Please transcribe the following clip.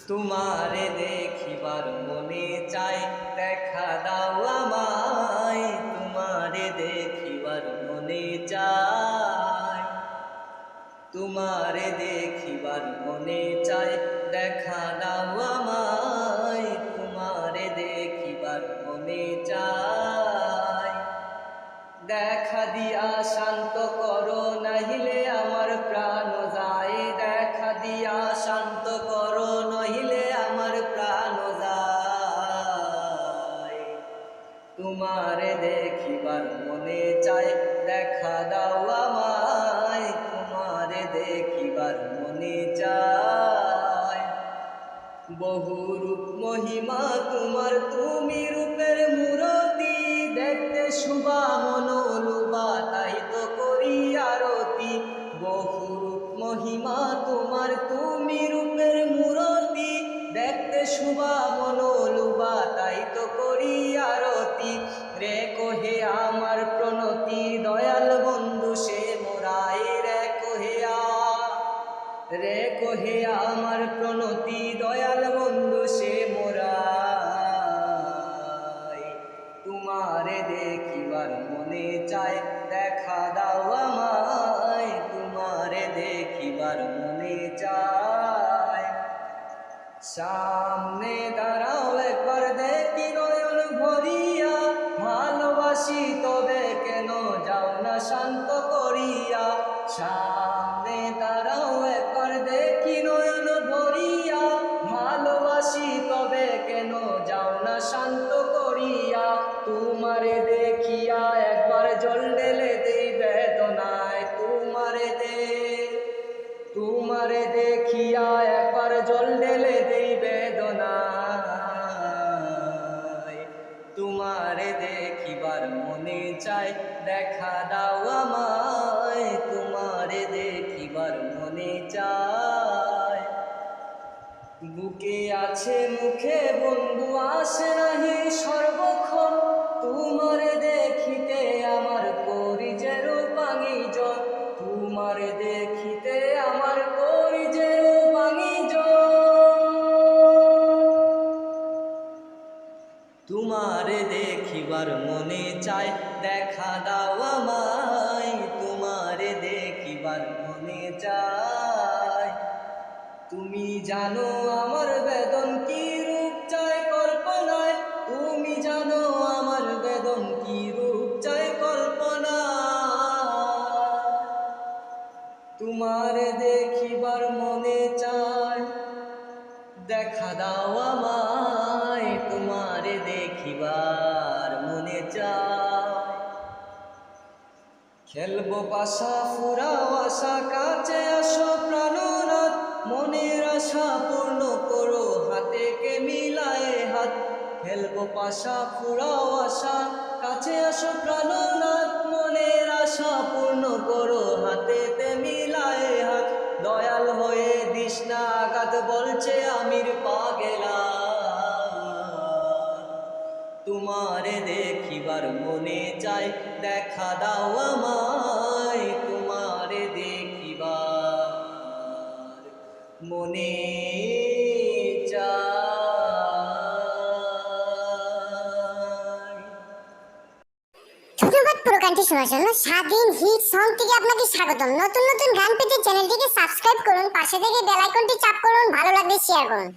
তোমারে দেখিবার মনে চাই, দেখা দাও আমায়। তোমারে দেখিবার মনে চাই, তোমারে দেখিবার মনে চাই, দেখা দাও আমায়। তোমারে দেখিবার মনে চাই, দেখা দিয়া শান্ত করো, নাহিলে আমার প্রাণ যায়। দেখা দিয়া শান্ত করো, নহিলে আমার প্রাণ যায়। তোমারে দেখিবার মনে চাই, দেখা দাও আমায়। তোমারে দেখিবার মনে চাই, বহু রূপ মহিমা তোমার, তুমি রূপের মূরতি। দেখতে শুভা মনোলুবা, তাই তো করি আরতি। বহু রূপ মহিমা তোমার, তুমি রূপের মূরতি। দেখতে শুভা মনোলুবা, তাই তো করি আরতি। রেখো হে আমার প্রণতি, দয়াল বন্ধু সে মোরাই। রেখো হে আমার প্রণতি, দয়াল বন্ধু সে মোরাই। তোমারে দেখিবার মনে চাই, দেখা দাও আমায়। তোমারে দেখিবার মনে চাই, সামনে দাঁড়াও একবার দেখি নয়ন ভরিয়া। ভালোবাসি তবে কেন যাও না শান্ত করিয়া। সামনে দাঁড়াও একবার দেখি নয়ন ভরিয়া। ভালোবাসি তবে কেন যাও না শান্ত করিয়া। তোমারে দেখিয়া একবার জল ঢেলে দেই বেদনায়। তোমারে দেখিয়া একবার জল ঢেলে দেই বেদনায়। তোমারে দেখিবার মনে চাই, দেখা দাও আমায়। তোমারে দেখিবার মনে চাই, বুকে আছে মুখে বন্ধু আসে নাহি সর্বক্ষণ। তোমারে দেখিতে আমার করি যে রূপাঙ্গী জন। তোমারে দেখিতে আমার করি যে রূপাঙ্গী জন। তোমারে দেখিবার মনে চাই, দেখা দাও আমায়। তোমারে দেখিবার মনে চাই, তুমি জানো আমার বেদন কি রূপ চাই কল্পনায়। তুমি জানো আমার বেদন কি রূপ চাই কল্পনায়। তোমারে দেখিবার মনে চাই, দেখা দাও আমায়। তোমারে দেখিবার মনে চাই, খেলবো পাশা ফুরাও আশা, কাছে আসো প্রাণনাথ। মনের আশা পূর্ণ করো, হাতেকে মিলায়ে হাত। খেলবো পাশা ফুরাও আশা, কাছে আসো প্রাণনাথ। মনের আশা পূর্ণ করো, হাতেতে মিলায়ে হাত। দয়াল হয়ে দিস না আঘাত, বলছে আমির পাগেলা। তোমারে দেখিবার মনে চাই, দেখা দাও আমায়। তোমারে দেখিবার মনে চাই। ধন্যবাদ পুরো গানটি শোনার জন্য। স্বাধীন হিট সং থেকে আপনাকে স্বাগতম। নতুন নতুন গান পেতে চ্যানেলটিকে সাবস্ক্রাইব করুন, পাশে থেকে বেল আইকনটি চাপ করুন, ভালো লাগলে শেয়ার করুন।